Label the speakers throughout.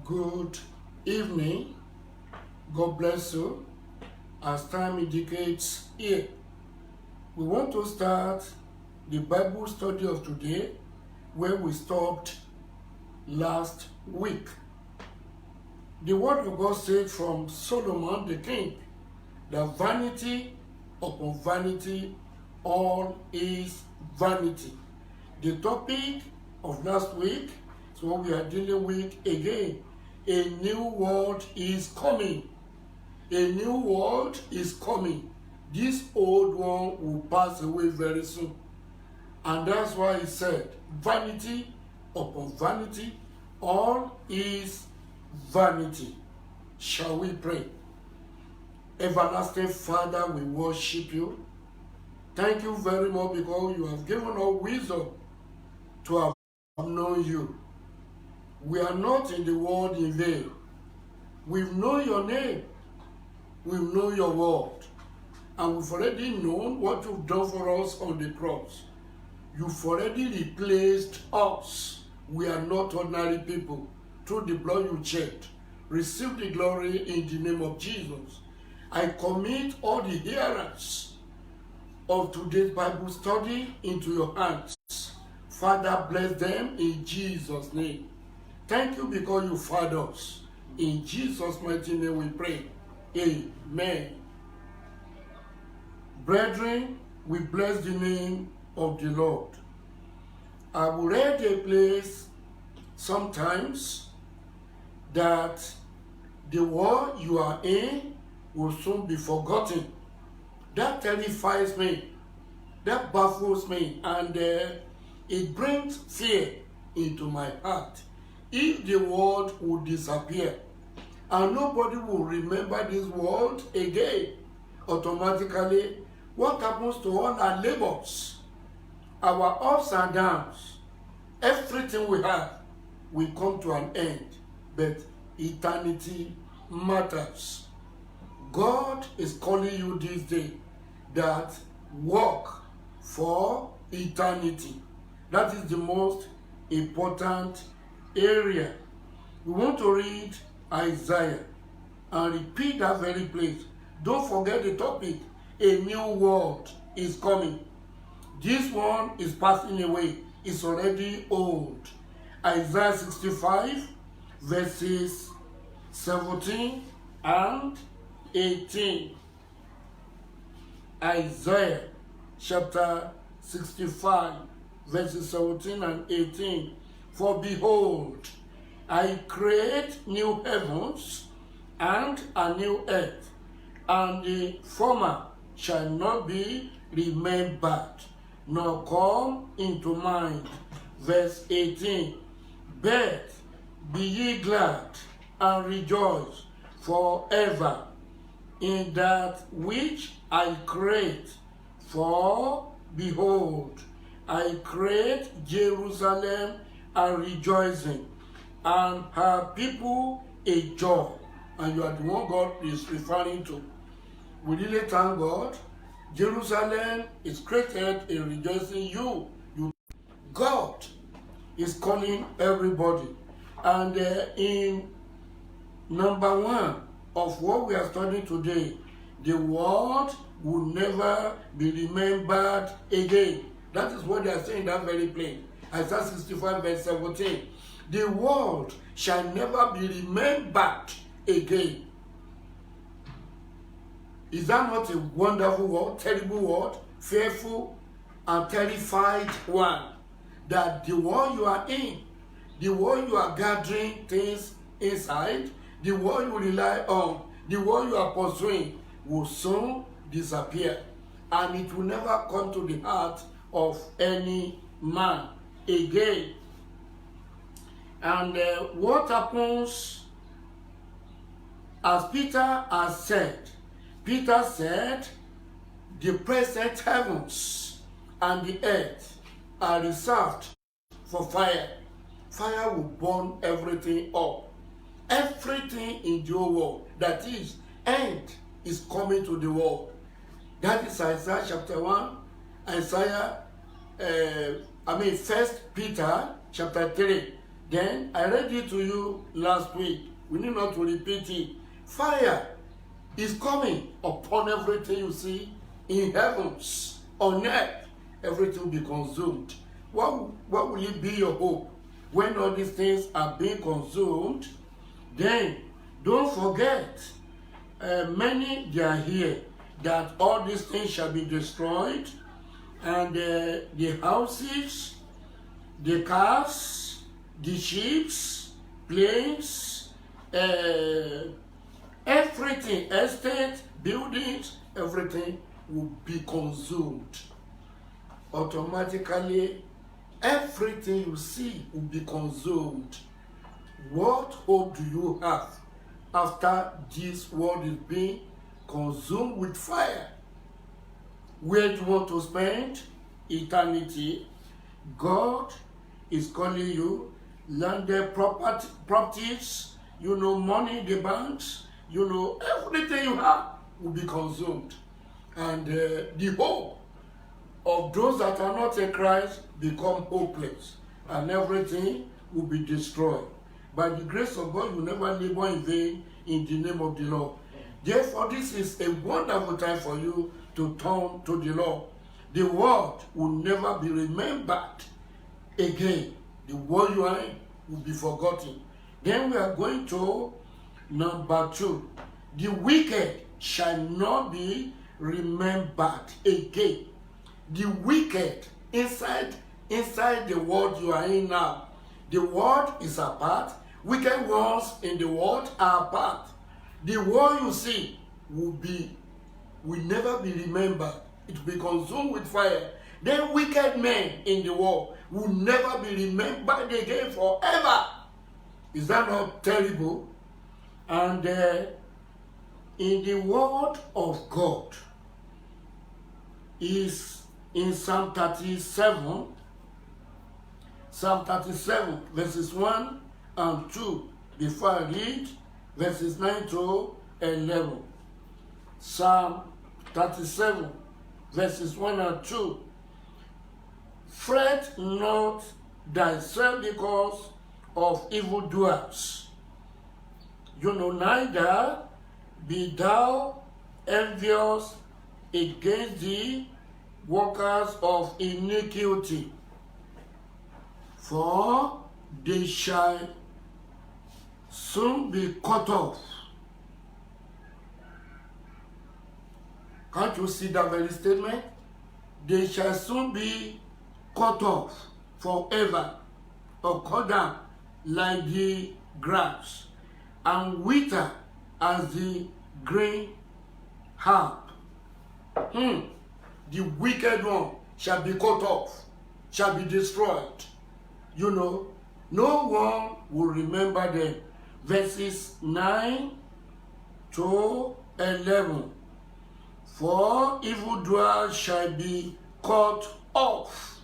Speaker 1: Good evening. God bless you. As time indicates here, we want to start the Bible study of today where we stopped last week. The word of God said from Solomon the king that vanity upon vanity, all is vanity. The topic of last week is what we are dealing with again. A new world is coming. A new world is coming. This old one will pass away very soon. And that's why he said, vanity upon vanity, all is vanity. Shall we pray? Everlasting Father, we worship you. Thank you very much because you have given us wisdom to have known you. We are not in the world in vain. We've known your name. We've known your word. And we've already known what you've done for us on the cross. You've already replaced us. We are not ordinary people. Through the blood you shed. Receive the glory in the name of Jesus. I commit all the hearers of today's Bible study into your hands. Father, bless them in Jesus' name. Thank you because you fathered us. In Jesus' mighty name we pray. Amen. Brethren, we bless the name of the Lord. I will read a place sometimes that the war you are in will soon be forgotten. That terrifies me. That baffles me. And it brings fear into my heart. If the world would disappear and nobody will remember this world again, automatically, what happens to all our labors, our ups and downs, everything we have will come to an end. But eternity matters. God is calling you this day that work for eternity. That is the most important area. We want to read Isaiah and repeat that very place. Don't forget the topic. A new world is coming. This one is passing away. It's already old. Isaiah 65 verses 17 and 18. Isaiah chapter 65 verses 17 and 18. For behold, I create new heavens and a new earth, and the former shall not be remembered, nor come into mind. Verse 18. But be ye glad and rejoice forever in that which I create. For behold, I create Jerusalem a rejoicing, and her people a joy. And you are the one God is referring to. We really thank God. Jerusalem is created a rejoicing. You. God is calling everybody. And in number one of what we are studying today, the world will never be remembered again. That is what they are saying that very plain. Isaiah 65 verse 17. The world shall never be remembered again. Is that not a wonderful word, terrible word, fearful and terrified one? That the world you are in, the world you are gathering things inside, the world you rely on, the world you are pursuing will soon disappear. And it will never come to the heart of any man again. And what happens, as Peter has said, Peter said, the present heavens and the earth are reserved for fire. Fire will burn everything up. Everything in the world, that is, end is coming to the world. That is Isaiah chapter 1, Isaiah, 1 Peter chapter 3, Then I read it to you last week. We need not to repeat it. Fire is coming upon everything you see in heavens, on earth. Everything will be consumed. What will it be your hope? When all these things are being consumed, then don't forget, many they are here, that all these things shall be destroyed, and the houses, the cars, the ships, planes, everything, estate, buildings, everything will be consumed. Automatically, everything you see will be consumed. What hope do you have after this world is being consumed with fire? Where do you want to spend eternity? God is calling you. Landed properties, money in the banks, everything you have will be consumed. And the hope of those that are not in Christ become hopeless, and everything will be destroyed. By the grace of God, you never labor in vain in the name of the Lord. Therefore, this is a wonderful time for you to turn to the Lord. The world will never be remembered again. The world you are in will be forgotten. Then we are going to number 2. The wicked shall not be remembered again. The wicked inside the world you are in now. The world is apart. Wicked ones in the world are apart. The world you see will never be remembered. It will be consumed with fire. Then wicked men in the world will never be remembered again forever. Is that not terrible? And in the word of God is in Psalm 37, verses 1 and 2, before I read verses 9 to 11. Psalm 37, verses 1 and 2. Fret not thyself because of evildoers. Neither be thou envious against the workers of iniquity, for they shall soon be cut off. Can't you see that very statement? They shall soon be cut off forever, or cut down like the grass, and wither as the green herb. The wicked one shall be cut off, shall be destroyed. No one will remember them. Verses 9 to 11. For evildoers shall be cut off,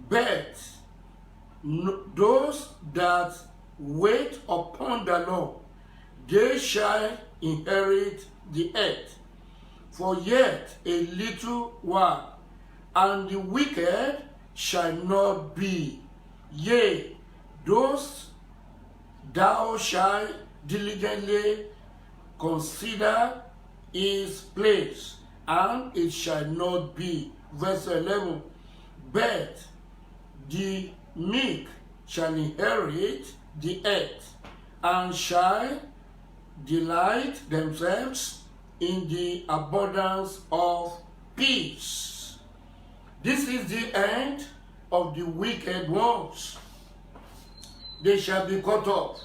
Speaker 1: but those that wait upon the Lord, they shall inherit the earth. For yet a little while, and the wicked shall not be. Yea, those thou shalt diligently consider his place, and it shall not be. Verse 11. But the meek shall inherit the earth, and shall delight themselves in the abundance of peace. This is the end of the wicked ones. They shall be cut off.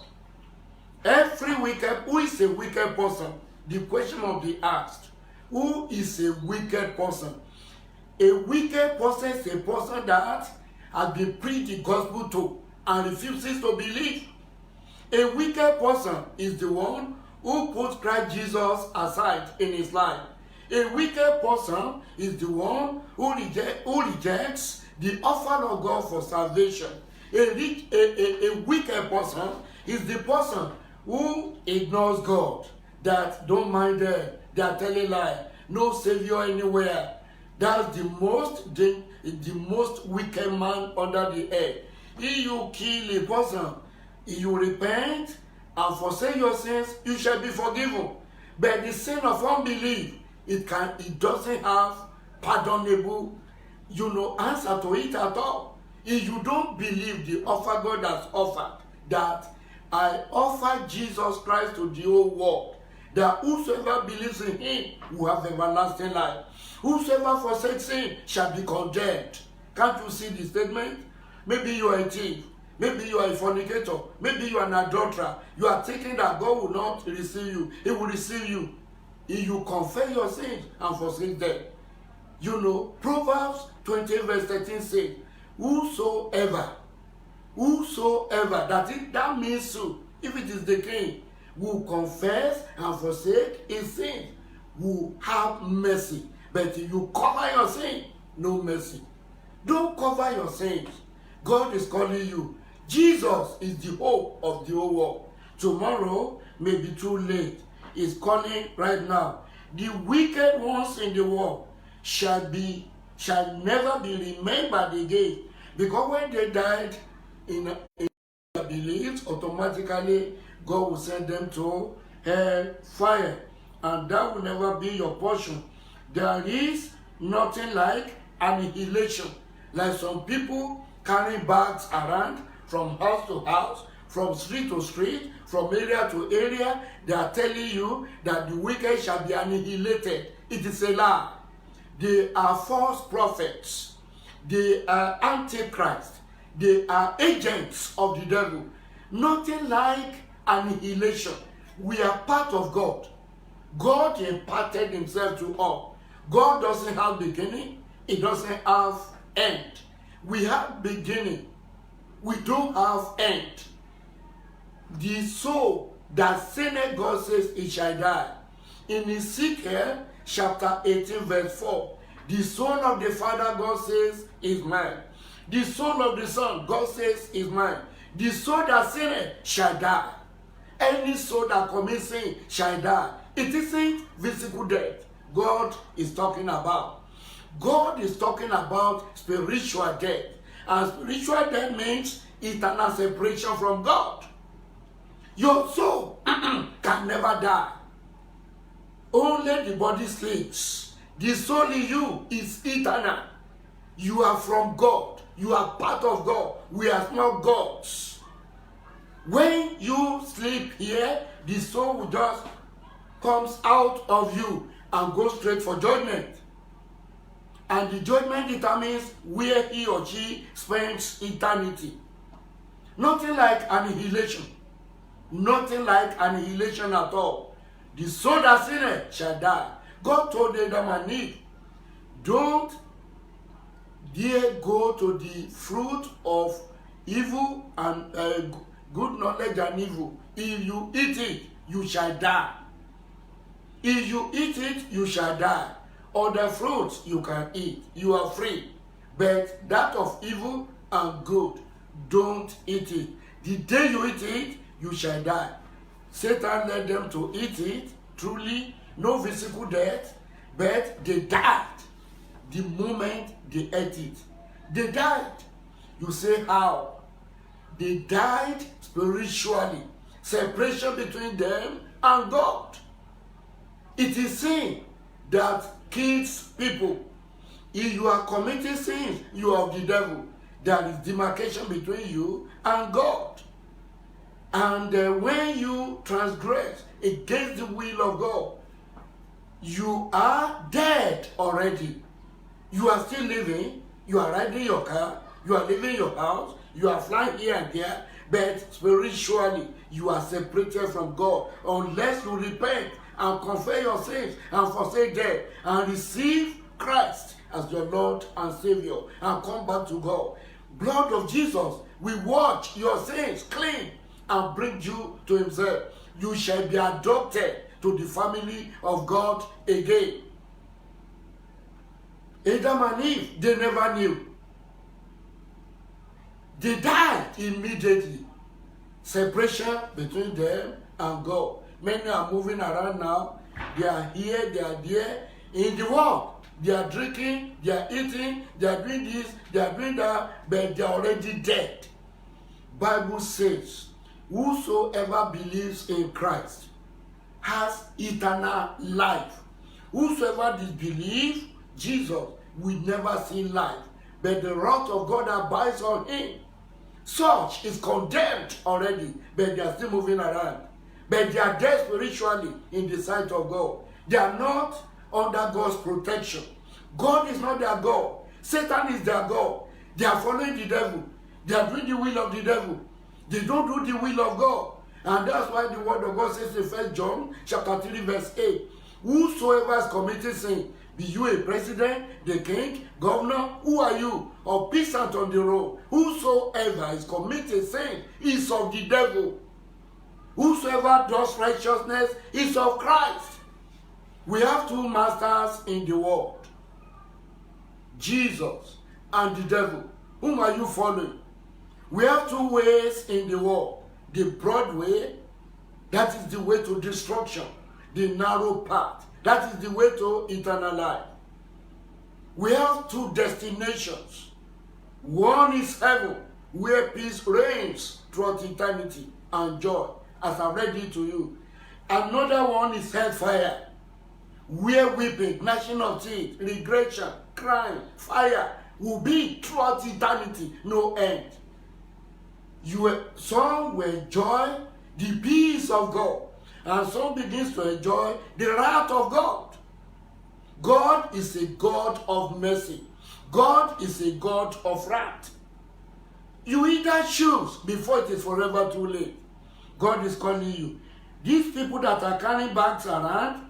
Speaker 1: Every wicked, who is a wicked person? The question of the asked, who is a wicked person? A wicked person is a person that has been preached the gospel to and refuses to believe. A wicked person is the one who puts Christ Jesus aside in his life. A wicked person is the one who rejects the offer of God for salvation. A wicked person is the person who ignores God, that don't mind them, they are telling lies, no savior anywhere. That's the most wicked man under the earth. If you kill a person, if you repent and forsake your sins, you shall be forgiven. But the sin of unbelief, it doesn't have pardonable, answer to it at all. If you don't believe the offer God has offered, that I offer Jesus Christ to the whole world, that whosoever believes in him will have everlasting life. Whosoever forsakes him shall be condemned. Can't you see the statement? Maybe you are a thief. Maybe you are a fornicator. Maybe you are an adulterer. You are thinking that God will not receive you. He will receive you if you confess your sins and forsake them. Proverbs 20 verse 13 says, whosoever, that means so, if it is the king, will confess and forsake his sins, will have mercy. But if you cover your sin, no mercy. Don't cover your sins. God is calling you. Jesus is the hope of the whole world. Tomorrow may be too late. He's calling right now. The wicked ones in the world shall never be remembered again. Because when they died in their beliefs, automatically God will send them to hell fire. And that will never be your portion. There is nothing like annihilation. Like some people carrying bags around from house to house, from street to street, from area to area. They are telling you that the wicked shall be annihilated. It is a lie. They are false prophets. They are antichrist. They are agents of the devil. Nothing like annihilation. We are part of God. God imparted himself to all. God doesn't have beginning. He doesn't have end. We have beginning. We don't have end. The soul that sinned, God says, it shall die. In Ezekiel chapter 18 verse 4, the soul of the Father, God says, is mine. The soul of the Son, God says, is mine. The soul that sinned shall die. Any soul that commits sin shall die. It isn't physical death God is talking about. God is talking about spiritual death. And spiritual death means eternal separation from God. Your soul can never die. Only the body sleeps. The soul in you is eternal. You are from God. You are part of God. We are not gods. When you sleep here, the soul will just comes out of you and goes straight for judgment. And the judgment determines where he or she spends eternity. Nothing like annihilation. Nothing like annihilation at all. The soul that sinned shall die. God told Adam and Eve, don't dare go to the fruit of evil and good knowledge and evil. If you eat it, you shall die. If you eat it, you shall die. Other fruits you can eat. You are free. But that of evil and good, don't eat it. The day you eat it, you shall die. Satan led them to eat it. Truly, no physical death, but they died the moment they ate it. They died. You say how? They died spiritually. Separation between them and God. It is sin that kills people. If you are committing sins, you are of the devil. There is demarcation between you and God. And when you transgress against the will of God, you are dead already. You are still living. You are riding your car. You are leaving your house. You are flying here and there. But spiritually, you are separated from God unless you repent and confess your sins and forsake them and receive Christ as your Lord and Savior and come back to God. Blood of Jesus will wash your sins clean and bring you to himself. You shall be adopted to the family of God again. Adam and Eve, they never knew. They died immediately. Separation between them and God. Many are moving around now. They are here, they are there. In the world, they are drinking, they are eating, they are doing this, they are doing that, but they are already dead. Bible says, whosoever believes in Christ has eternal life. Whosoever disbelieves Jesus will never see life, but the wrath of God abides on him. Such is condemned already, but they are still moving around. But they are dead spiritually in the sight of God. They are not under God's protection. God is not their God. Satan is their God. They are following the devil. They are doing the will of the devil. They don't do the will of God. And that's why the word of God says in 1 John chapter 3 verse 8, whosoever is committing sin, be you a president, the king, governor, who are you? Or peasant on the road. Whosoever is committing sin is of the devil. Whosoever does righteousness is of Christ. We have two masters in the world, Jesus and the devil. Whom are you following? We have two ways in the world. The broad way, that is the way to destruction. The narrow path, that is the way to eternal life. We have two destinations. One is heaven, where peace reigns throughout eternity and joy, as I read it to you. Another one is hellfire, where weeping, gnashing of teeth, regression, crying, fire will be throughout eternity, no end. Some will enjoy the peace of God, and some begins to enjoy the wrath of God. God is a God of mercy. God is a God of wrath. You either choose before it is forever too late. God is calling you. These people that are carrying bags around,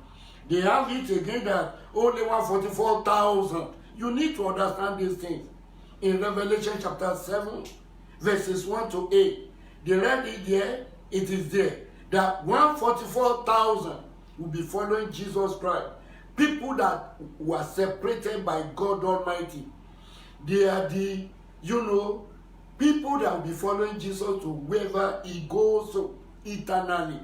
Speaker 1: they have it again that only 144,000. You need to understand these things. In Revelation chapter 7, verses 1 to 8, they read it there, it is there, that 144,000 will be following Jesus Christ. People that were separated by God Almighty. They are the, people that will be following Jesus to wherever he goes eternally.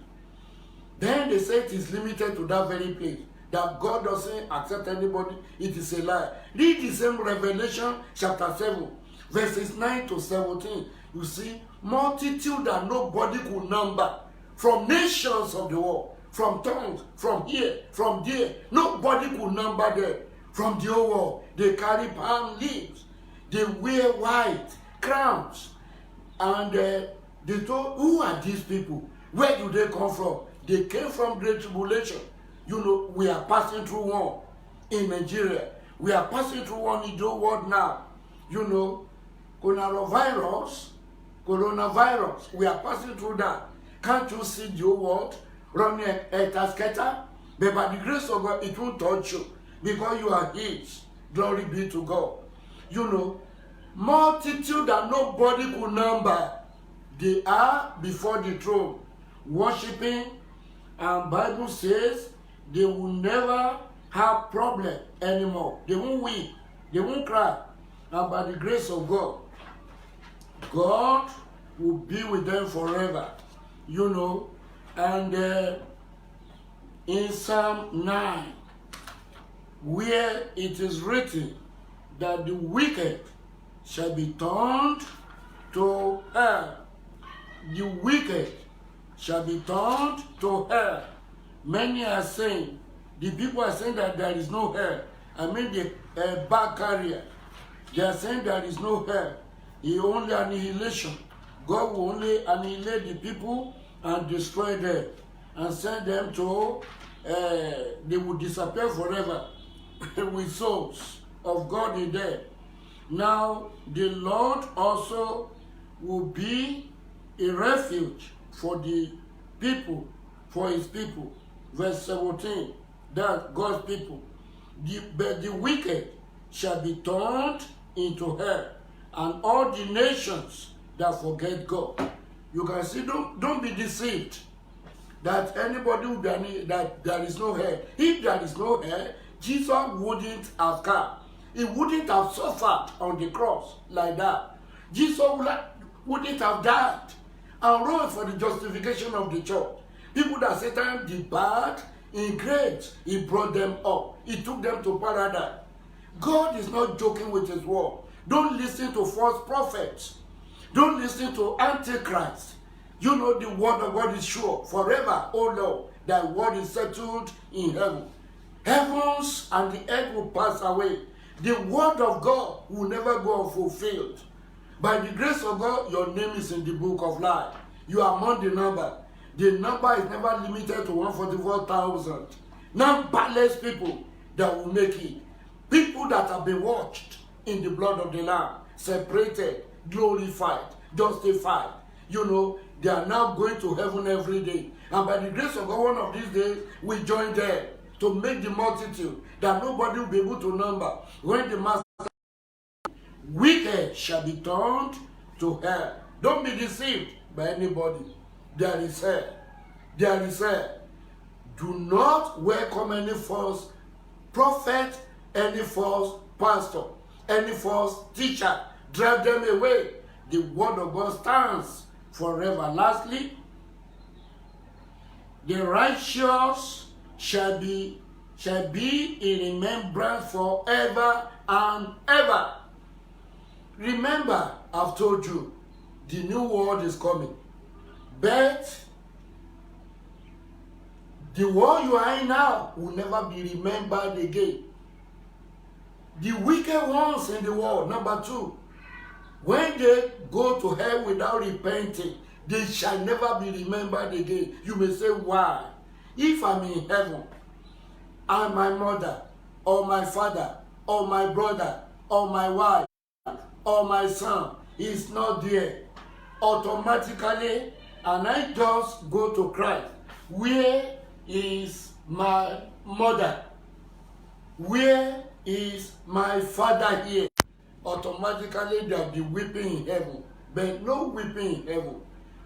Speaker 1: Then they say it is limited to that very place, that God doesn't accept anybody. It is a lie. Read the same Revelation chapter 7, verses 9 to 17. You see, multitude that nobody could number, from nations of the world, from tongues, from here, from there. Nobody could number them. From the whole world, they carry palm leaves. They wear white crowns. And they told, who are these people? Where do they come from? They came from great tribulation. We are passing through one in Nigeria. We are passing through one in the world now. Coronavirus. We are passing through that. Can't you see the whole world running a scatter? But by the grace of God, it won't touch you because you are His. Glory be to God. Multitude that nobody could number. They are before the throne, worshiping, and Bible says they will never have problem anymore. They won't weep, they won't cry. And by the grace of God, God will be with them forever. And in Psalm 9, where it is written that the wicked shall be turned to hell. The wicked shall be turned to hell. Many are saying, the people are saying that there is no hell. The bag carrier. They are saying there is no hell. He only annihilation. God will only annihilate the people and destroy them and send them to, they will disappear forever with souls of God in them. Now, the Lord also will be a refuge for the people, for his people. Verse 17, that God's people. But the wicked shall be turned into hell, and all the nations that forget God. You can see, don't be deceived that anybody will be, that there is no hell. If there is no hell, Jesus wouldn't have come. He wouldn't have suffered on the cross like that. Jesus wouldn't have died and rose for the justification of the church. People that Satan did bad in grace, he brought them up. He took them to paradise. God is not joking with his word. Don't listen to false prophets. Don't listen to Antichrist. You know the word of God is sure forever, oh Lord. Thy word is settled in heaven. Heavens and the earth will pass away. The word of God will never go unfulfilled. By the grace of God, your name is in the book of life. You are among the number. The number is never limited to 144,000. Numberless people that will make it. People that have been washed in the blood of the Lamb, separated, glorified, justified. You know, they are now going to heaven every day. And by the grace of God, one of these days, we join them to make the multitude that nobody will be able to number. When the master wicked shall be turned to hell. Don't be deceived by anybody. There is hell. There is hell. Do not welcome any false prophet, any false pastor, any false teacher. Drive them away. The word of God stands forever. Lastly, the righteous shall be in remembrance forever and ever. Remember, I've told you, the new world is coming. But the world you are in now will never be remembered again. The wicked ones in the world, number two, when they go to hell without repenting, they shall never be remembered again. You may say, why? If I'm in heaven, and my mother, or my father, or my brother, or my wife, or my son is not there, automatically, and I just go to Christ, where is my mother? Where is my father here? Automatically there'll be weeping in heaven, but no weeping in heaven.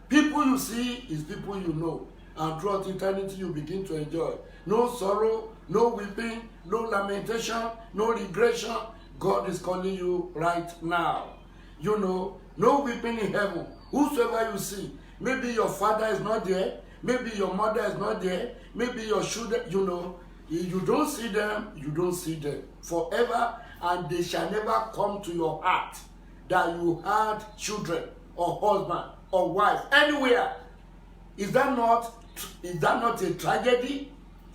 Speaker 1: People you see is people you know, and throughout eternity you begin to enjoy. No sorrow, no weeping, no lamentation, no regression. God is calling you right now. You know, no weeping in heaven. Whosoever you see, maybe your father is not there, maybe your mother is not there, maybe your children, you know, you don't see them, you don't see them forever, and they shall never come to your heart that you had children or husband or wife anywhere. Is that not a tragedy?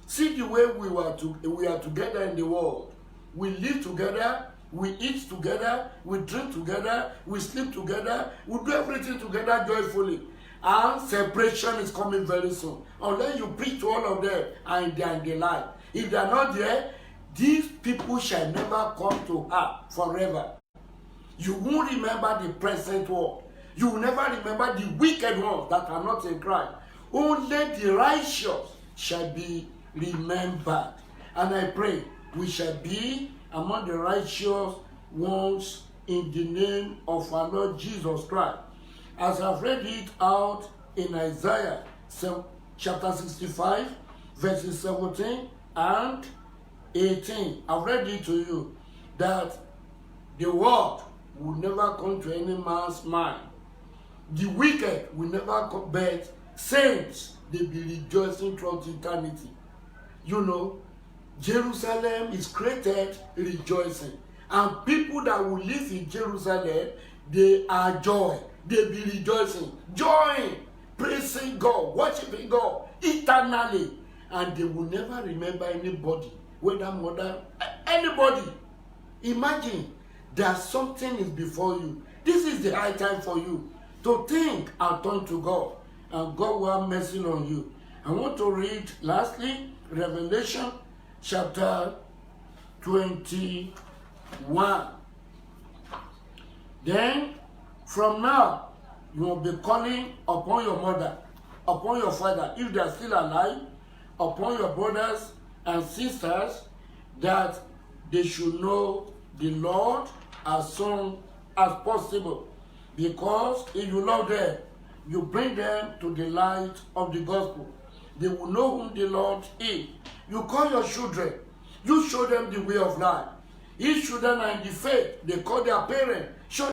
Speaker 1: See the way we are together in the world. We live together, we eat together, we drink together, we sleep together, we do everything together joyfully. And separation is coming very soon. Unless you preach to all of them and they are in the light. If they are not there, these people shall never come to her forever. You won't remember the present world. You will never remember the wicked ones that are not in Christ. Only the righteous shall be remembered. And I pray we shall be among the righteous ones in the name of our Lord Jesus Christ. As I've read it out in Isaiah chapter 65, verses 17 and 18, I've read it to you that the word will never come to any man's mind. The wicked will never come, but saints, they be rejoicing throughout eternity. You know, Jerusalem is created rejoicing. And people that will live in Jerusalem, they are joy. They be rejoicing, joying, praising God, worshiping God eternally. And they will never remember anybody, whether mother, anybody. Imagine that something is before you. This is the high time for you to think and turn to God. And God will have mercy on you. I want to read, lastly, Revelation chapter 21. Then, from now, you will be calling upon your mother, upon your father, if they are still alive, upon your brothers and sisters, that they should know the Lord as soon as possible. Because if you love them, you bring them to the light of the gospel. They will know whom the Lord is. You call your children. You show them the way of life. If children are in the faith, they call their parents. Show